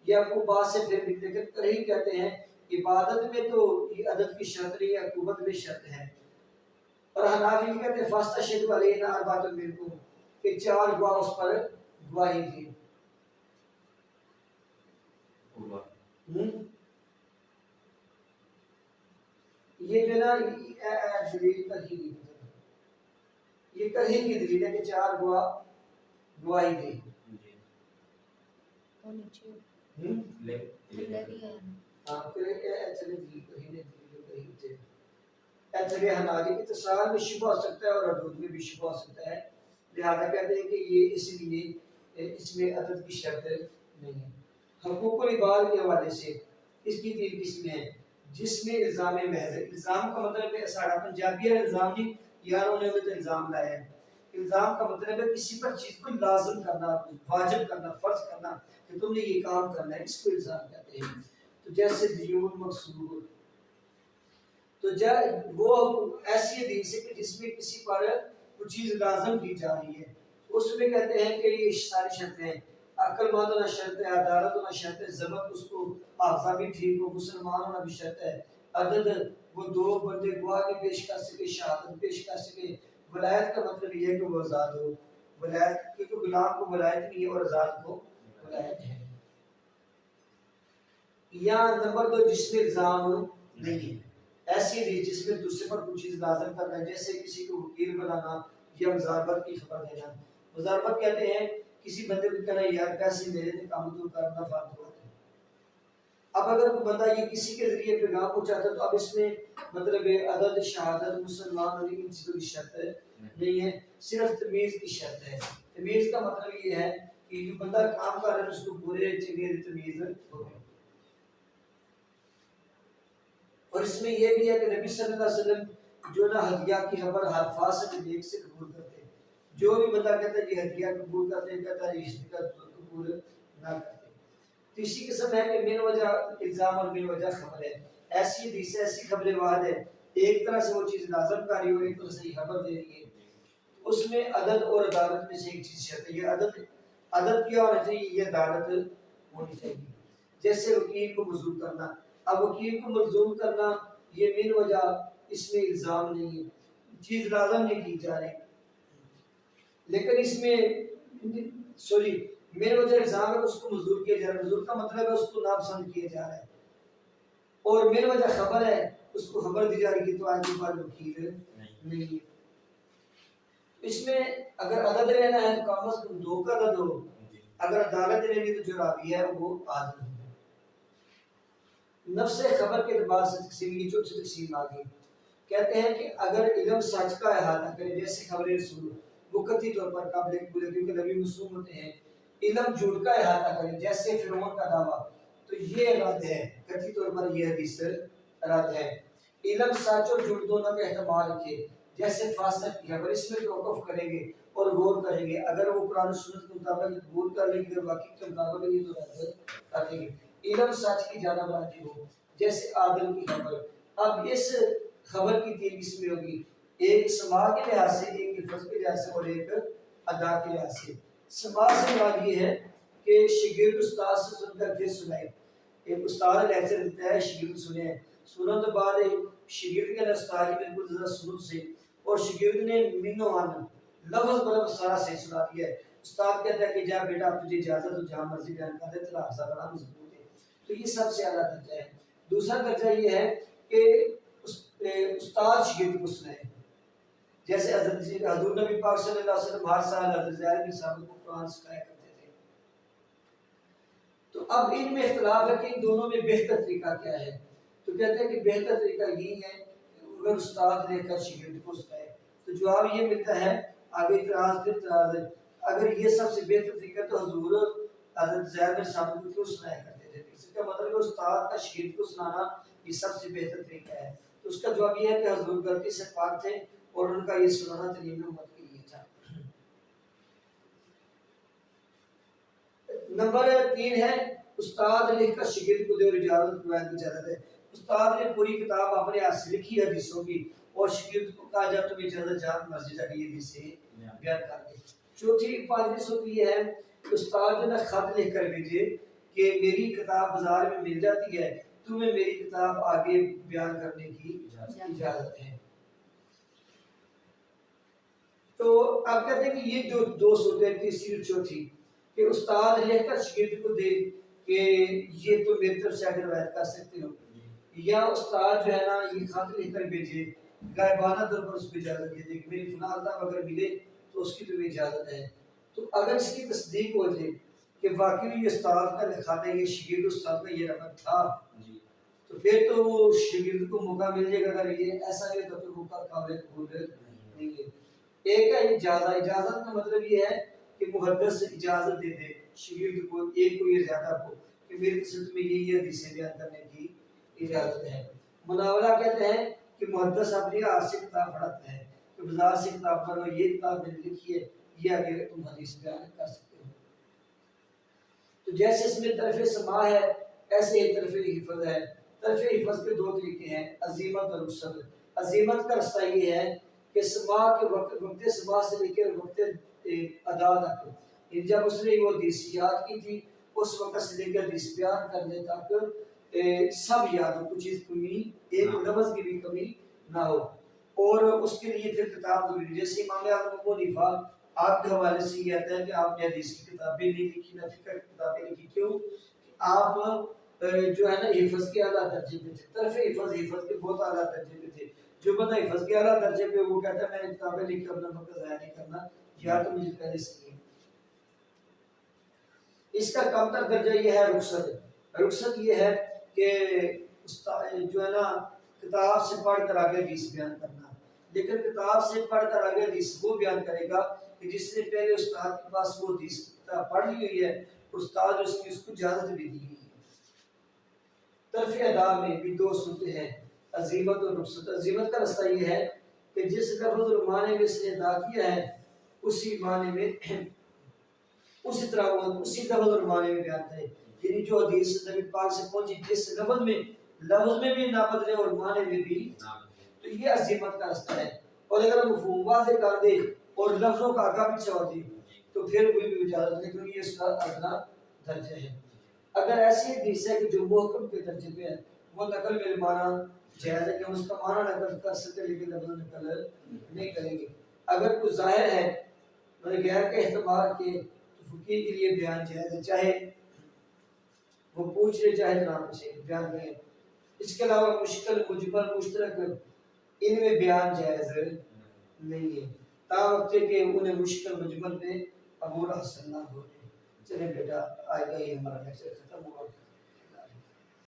یا عقوبات سے پھر بھی، لیکن کہیں کہتے ہیں عبادت میں تو یہ عدد کی شرط نہیں ہے، عقوبت میں شرط ہے. اور حنافی کہتے ہیں فاستشہدوا علینا اربعۃ منکم کہ چار گواہ اس پر گواہی دی. یہ جو نا دلیل کہیں یہ کہیں کی دلیل ہے کہ چار گواہ گواہی دے. ایسے حنالی اتصال میں شبہ ہو سکتا ہے اور حدود میں بھی شبہ ہو سکتا ہے، لہذا کہتے ہیں کہ یہ اس لیے اس میں عدد کی شرط نہیں ہے. حقوق العباد کے حوالے سے اس کی تین قسمیں ہیں جس میں الزام محض. الزام کا مطلب ہے سارا پنجابی ہے الزام نہیں، یاروں نے تو الزام لایا ہے. الزام کا مطلب ہے کسی پر چیز کو لازم کرنا، واجب کرنا، فرض کرنا کہ تم نے یہ کام کرنا ہے، اس کو الزام کہتے ہیں. تو جیسے دیون مقصور، تو وہ ایسی حدیث ہے کہ جس میں کسی پر وہ چیز لازم کی جا رہی ہے، اس میں کہتے ہیں کہ یہ ساری شرطیں ہیں. عقل مند ہونا شرط ہے، عدالت ہونا شرط ہے، ضبط اس کو حافظہ بھی ٹھیک ہو، مسلمان ہونا بھی شرط ہے. عدد وہ دو بندے گواہ کے پیش کر سکے، شہادت پیش کر سکے. ولایت کا مطلب یہ ہے کہ وہ آزاد ہو. ولایت کیونکہ غلام کو ولایت نہیں ہے اور آزاد کو ولایت ہے. یا نمبر دو جس میں الزام نہیں ہے، ایسی حدیث جس میں دوسرے پر کچھ چیز لازم کرنا ہے، جیسے کسی کو وکیل بنانا یا مزاربت کی خبر دینا. مزاربت کہتے ہیں کسی بندے کو کہنا یار پیسے میرے تھے کام تو کرنا فاتو ہے. اب اگر کوئی بندہ یہ کسی کے ذریعے پیغام پہنچاتا ہے تو اب اس میں مطلب عدد، شہادت، مسلمان ہونے کی چیزوں کی شرط نہیں ہے، صرف تمیز کی شرط ہے. تمیز کا مطلب یہ ہے کہ جو بندہ کام کر رہا ہے اس کو برے چنگے تمیز ہو. اور اس میں یہ بھی ہے کہ نبی صلی اللہ علیہ وسلم جو نا ہدیہ کی خبر ہر فاسق نیک سے قبول کرتے ہیں. جو بھی بندہ کہتا ہے کہ ہدیہ قبول کرتے ہیں، کہتا ہے اس کا قبول نہ کرتے. تیسری قسم ہے کہ من وجہ الزام اور من وجہ خبر ہے. ایسی حدیث ایسی خبر واحد ہے، ایک طرح سے وہ چیز لازم کاری ہو، ایک طرح سے خبر دے رہی ہے. اس میں عدد اور عدالت میں سے ایک چیز شرط ہے. یہ عدد کیا ہونا چاہیے؟ یہ عدالت ہونی چاہیے. جیسے وکیل کو ملزوم کرنا، اب وکیل کو ملزوم کرنا یہ من وجہ، اس میں الزام نہیں ہے، چیز لازم نہیں کی جا رہی. لیکن اس میں من وجہ الزام ہے اس کو مزدور کیا جا رہا ہے، مزدور کا مطلب ہے اس کو ناپسند کیا جا رہا ہے. اور من وجہ خبر ہے اس کو خبر دی جا رہی ہے تو آج کے بعد وکیل نہیں ہے. اس میں اگر عدد رہنا ہے تو کم از کم دو کا عدد ہو، اگر عدالت رہنی تو جو راوی ہے وہ عادل ہو. نفس خبر کے اعتبار سے تقسیم کی چوتھی تقسیم آ گئی. کہتے ہیں کہ اگر علم سچ کا احاطہ کرے، جیسے خبر رسول وہ قطعی طور پر قابل قبول ہے کیونکہ نبی معصوم ہوتے ہیں. علم جھوٹ کا احاطہ کرے جیسے فرعون کا دعویٰ، تو یہ رد ہے، قطعی طور پر یہ حدیث رد ہے. علم سچ اور جھوٹ دونوں کا احتمال رکھے جیسے فاسق کی خبر، اس میں توقف کریں گے اور غور کریں گے. اگر وہ قرآن و سنت کے مطابق قبول کر لیں گے، اگر واقعی کے مطابق نہیں تو رد کر دیں گے. علم سچ کی جانب راجع ہو جیسے عادل کی خبر. اب اس خبر کی تین قسمیں ہوگی، ایک سماع کے لحاظ سے، ایک حفظ کے لحاظ سے اور ایک ادا کے لحاظ سے. سماع سے مراد یہ ہے کہ شاگرد استاد سے سن کر پھر سنائے. ایک استاد لیکچر دیتا ہے، شاگرد سنے، سننے کے بعد شاگرد کے استاد کی بالکل ذرا سنت سے، اور شاگرد نے منو عن لفظ بلفظ سارا صحیح سنا دیا ہے. استاد کہتا ہے کہ جا بیٹا اب تجھے اجازت ہو جہاں مرضی بیان کر دے، تیرا حافظہ بڑا مضبوط ہے. تو یہ سب سے اعلیٰ درجہ ہے. دوسرا درجہ یہ ہے کہ استاد شاگرد کو سنائے، جیسے حضور نبی پاک صلی اللہ علیہ وسلم ہر سال حضرت زید بن ثابت کو قرآن سکھایا کرتے تھے. تو اب ان میں اختلاف ہے کہ ان دونوں میں بہتر طریقہ کیا ہے. تو کہتے ہیں کہ بہتر طریقہ یہی ہے کہ اگر استاد لے کر شاگرد کو سنائے، تو جواب یہ ملتا ہے آگے اعتراض پہ اعتراض ہے، اگر یہ سب سے بہتر طریقہ تو حضور حضرت زید بن ثابت کو کیوں سنایا کرتے تھے؟ اس کا مطلب ہے استاد کا شاگرد کو سنانا یہ سب سے بہتر طریقہ ہے۔ تو اس کا جواب یہ ہے کہ حضور غلطی سے پاک تھے اور ان کا یہ سنانا تعلیم امت کے لیے تھا۔ نمبر 3 ہے استاد لکھ کر شاگرد کو دے اور اجازت قواعد کی اجازت ہے۔ استاد نے پوری کتاب اپنے ہاتھ سے لکھی حدیثوں کی اور شاگرد کو کہا جب تمہیں اجازت جا مسجد جا کے یہ حدیثیں بیان کر دے۔ چوتھی 5ویں صورت یہ ہے کہ استاد جو نا خط لکھ کر بھیجے کہ میری کتاب بازار میں مل جاتی ہے، تمہیں میری کتاب آگے بیان کرنے کی اجازت ہے۔ تو اب کہتے ہیں کہ یہ جو 2 صورتیں، تیسری اور چوتھی، کہ استاد لکھ کر شاگرد کو دے کہ یہ تو میری طرف سے اگر روایت کر سکتے ہو، یا استاد جو ہے نا یہ خط لکھ کر بھیجے غائبانہ طور پر اس کو اجازت دے دے کہ میری فلاں کتاب اگر ملے تو اس کی تمہیں اجازت ہے۔ تو اگر اس کی تصدیق ہو جائے کہ واقعی یہ استاد کا لکھا تھا، یہ شاگرد استاد کا یہ رقم تھا، تو پھر تو وہ شاگرد کو موقع مل جائے گا۔ اگر یہ ایسا ہے تو پھر موقع قابل قبول نہیں ہے۔ ایک ہے اجازت۔ اجازت کا مطلب یہ ہے کہ محدث اجازت دے دے شاگرد کو، ایک کو یا زیادہ کو، کہ میری قسمت میں یہ حدیثیں بیان کرنے کی اجازت ہے۔ مناولہ کہتے ہیں کہ محدث اپنی ہاتھ سے کتاب پڑھاتا ہے کہ بازار سے کتاب پڑھو، یہ کتاب میں نے لکھی ہے، یہ آگے تم حدیث بیان کر سکتے ہو۔ تو جیسے اس میں طرف سماع ہے ایسے ہی طرف حفظ ہے۔ طرف حفظ کے 2 طریقے ہیں، عزیمت اور رخصت۔ عزیمت کا رستہ یہ ہے کہ سماع کے وقت سماع سے لے کر وقت ادا تک، جب اس نے وہ حدیث یاد کی تھی اس وقت سے لے کر حدیث بیان کرنے تک سب یاد ہو، کچھ چیز کمی، ایک لفظ کی بھی کمی نہ ہو، اور اس کے لیے پھر کتاب ضروری ہے۔ جیسے امام اعظم ابو حنیفہ آپ کے حوالے سے یہ آتا ہے کہ آپ نے حدیث کی کتابیں نہیں لکھی، نہ فقہ کی کتابیں لکھی، کیوں؟ آپ جو ہے نا حفظ کے اعلیٰ درجے پہ تھے۔ طرف حفظ کے بہت اعلیٰ درجے پہ تھے۔ جو بندہ حفظ کے اعلیٰ درجے پہ وہ کہتا ہے میں نے کتابیں لکھی، اپنا وقت ضائع نہیں کرنا، یا تو مجھے پہلے سے ہے۔ اس کا کم تر درجہ یہ ہے رخصت۔ رخصت یہ ہے کہ جو ہے نا کتاب سے پڑھ کر آگے حدیث بیان کرنا، لیکن کتاب سے پڑھ کر آگے حدیث وہ بیان کرے گا کہ جس نے پہلے استاد کے پاس وہ حدیث کتاب پڑھ لی ہوئی ہے، استاد اس کی اس کو اجازت بھی دی ہوئی ہے۔ طرف ادا میں بھی 2 صورتیں ہیں، عزیمت اور رخصت۔ عزیمت کا رستہ یہ ہے کہ جس لفظ اور معنی میں اس نے ادا کیا ہے اسی معنی میں اسی طرح وہ اسی لفظ اور معنی میں بیان کرے، یعنی جو حدیث نبی پاک سے پہنچی جس لفظ میں بھی نہ بدلے اور معنی میں بھی، تو یہ عزیمت کا رستہ ہے۔ اور اگر مفہوم واضح کر دے اور لفظوں کا آگا پیچھے ہو دے تو پھر کوئی بھی اجازت نہیں، کیونکہ یہ اس کا ادنا درجہ ہے۔ اگر ایسی حدیث ہے کہ جو محکم کے درجے پہ ہے وہ نقل میں مانا جائز ہے کہ ہم اس کا معنی نقل کر سکتے لیکن لفظ نقل نہیں کریں گے۔ اگر کوئی ظاہر ہے مطلب غیر کے احتمال کے فقیر کے لیے بیان جائز ہے، چاہے وہ پوچھ لے چاہے نہ پوچھے، بیان کریں۔ اس کے علاوہ مشکل مجمل مشترک ان میں بیان جائز نہیں ہے، تا وقت کہ انہیں مشکل مجمل پہ عبور حاصل نہ ہو جائے۔ چلے بیٹا آج کا یہ ہمارا لیکچر ختم ہوا۔